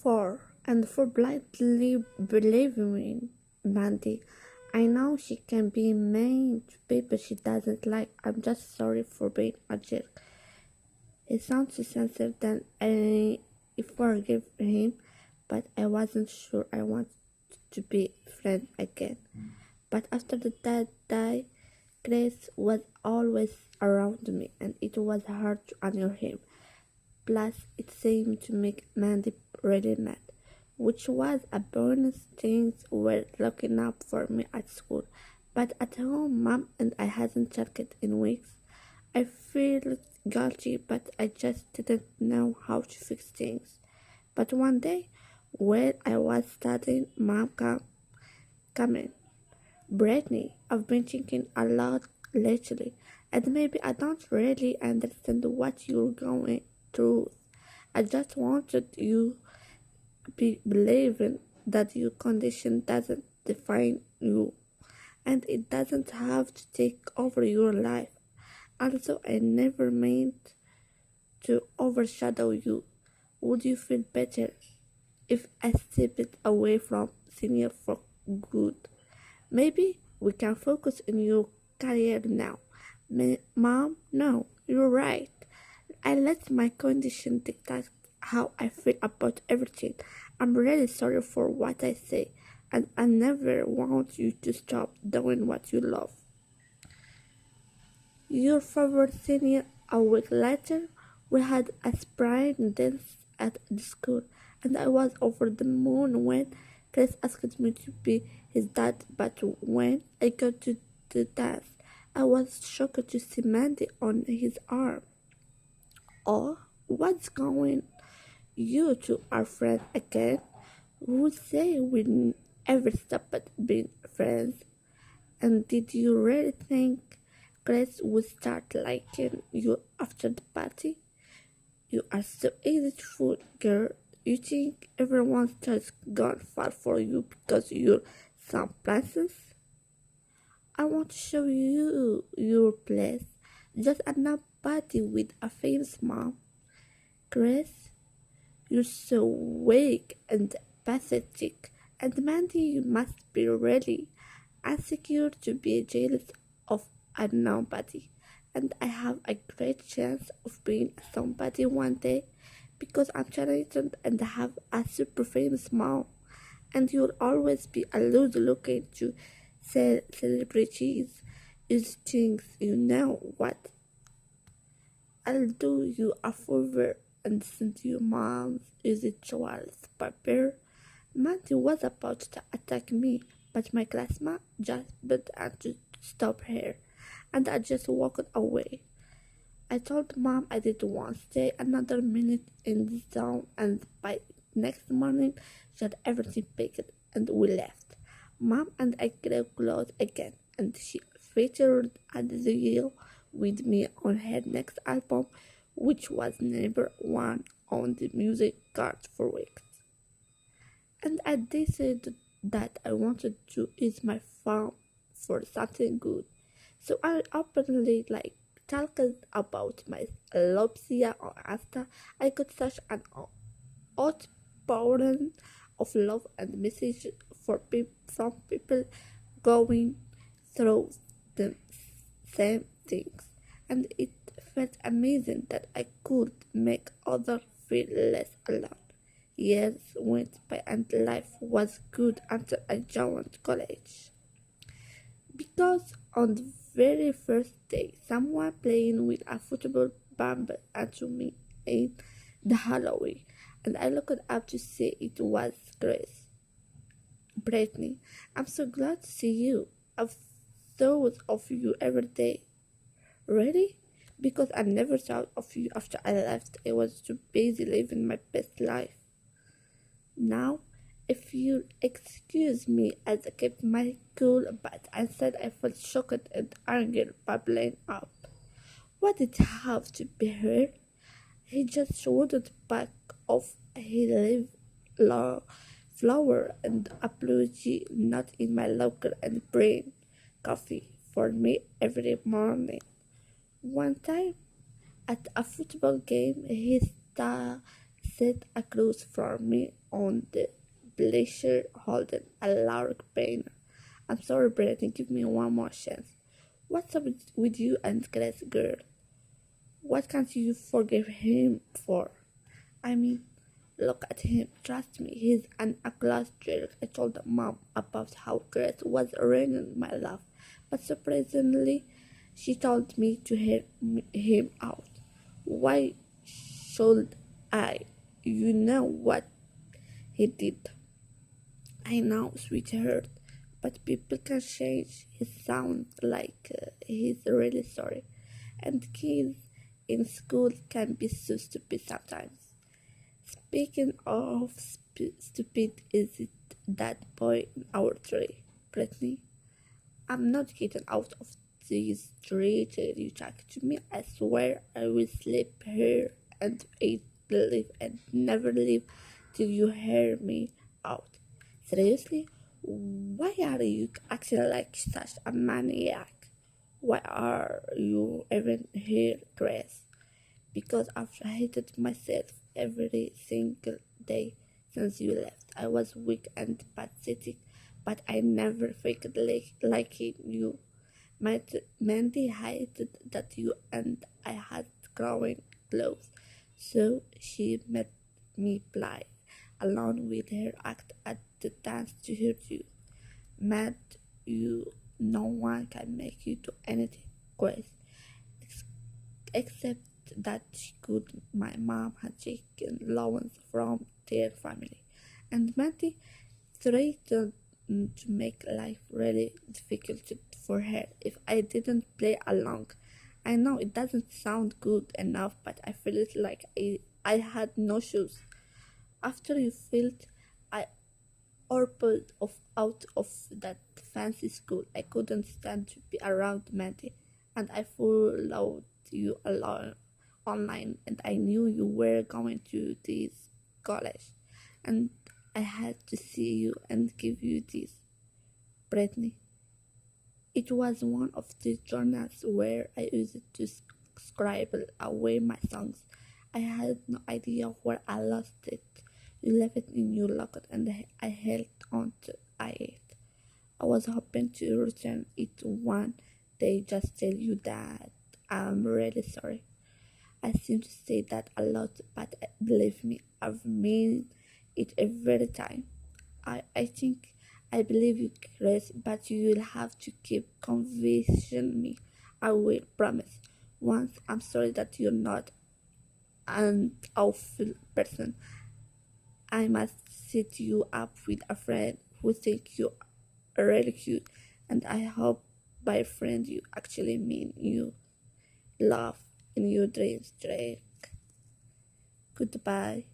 for blindly believing Mandy. I know she can be mean to people she doesn't like. I'm just sorry for being a jerk. It sounds too sensitive than I forgive him, but I wasn't sure I wanted to be friends again. But after the dad died, Grace was always around me, and it was hard to honor him. Plus, it seemed to make Mandy really mad, which was a bonus. Things were looking up for me at school, but at home, Mom and I hadn't checked in weeks. I felt guilty, but I just didn't know how to fix things. But one day, when I was studying, Mom came in. Brittany, I've been thinking a lot lately, and maybe I don't really understand what you're going through. I just wanted you be believing that your condition doesn't define you, and it doesn't have to take over your life. Also, I never meant to overshadow you. Would you feel better if I stepped away from senior for good? Maybe we can focus on your career now. Mom, no, you're right. I let my condition dictate how I feel about everything. I'm really sorry for what I say, and I never want you to stop doing what you love. Your favorite senior, a week later, we had a spring dance at the school, and I was over the moon when Chris asked me to be his dad. But when I got to the dance, I was shocked to see Mandy on his arm. Oh, what's going? You two are friends again? Who say we ever stopped being friends? And did you really think Grace would start liking you after the party? You are so easy to fool, girl. You think everyone's just gone far for you because you're some princess? I want to show you your place. Just a nobody with a famous mom. Grace, you're so weak and pathetic. And Mandy, you must be really insecure to be jealous of a nobody. And I have a great chance of being somebody one day because I'm talented and have a super famous mom. And you'll always be a loser looking to celebrities. Is things you know what? I'll do you a favor and send you mom's easy Charles paper. Matthew was about to attack me, but my classmate just begged to stop her, and I just walked away. I told Mom I didn't want to stay another minute in the zone, and by next morning she had everything packed, and we left. Mom and I grew close again, and she featured at the Yale with me on her next album, which was number one on the music charts for weeks. And I decided that I wanted to use my farm for something good. So I openly talked about my alopecia on Insta. I got such an outpouring of love and message from people going through the same things, and it felt amazing that I could make others feel less alone. Years went by and life was good until I joined college. Because on the very first day, someone playing with a football bumped into me in the hallway, and I looked up to see it was Grace. Brittany, I'm so glad to see you. I've thought of you every day. Really? Because I never thought of you after I left. I was too busy living my best life. Now, if you'll excuse me as I kept my cool, but instead I felt shocked and angry bubbling up. What did have to be her? He just wouldn't back off. He lived flower and apology not in my locker and bring coffee for me every morning. One time at a football game, he sat across from me on the bleacher holding a large banner. I'm sorry, Brittany, give me one more chance. What's up with you and Grace, girl? What can't you forgive him for? I mean, look at him. Trust me, he's an ugly jerk. I told Mom about how Grace was ruining my life, but surprisingly, she told me to hear him out. Why should I? You know what he did. I know, sweetheart, but people can change. He sounds like he's really sorry. And kids in school can be so stupid sometimes. Speaking of stupid, is it that boy in our tree, Brittany? I'm not getting out of this tree till you talk to me. I swear I will sleep here and eat, live, and never leave till you hear me out. Seriously? Why are you acting like such a maniac? Why are you even here, Grace? Because I've hated myself every single day since you left. I was weak and pathetic, but I never faked liking you. Mandy hated that you and I had growing close, so she made me play along with her act at the dance to hurt you. Mad you, no one can make you do anything, Grace, except that she could. My mom had taken loans from their family, and Mandy threatened to make life really difficult for her if I didn't play along. I know it doesn't sound good enough, but I felt like I had no choice. After you felt I pulled out of that fancy school, I couldn't stand to be around Mandy, and I followed you alone online, and I knew you were going to this college, and I had to see you and give you this, Brittany. It was one of the journals where I used to scribble away my songs. I had no idea where I lost it. You left it in your locket and I held on to it. I was hoping to return it one day, just tell you that I'm really sorry. I seem to say that a lot, but believe me, I've mean it every time. I think I believe you, Chris, but you will have to keep convincing me. I will promise. Once, I'm sorry that you're not an awful person. I must set you up with a friend who thinks you are really cute, and I hope by friend you actually mean you love in your dreams, Drake. Goodbye.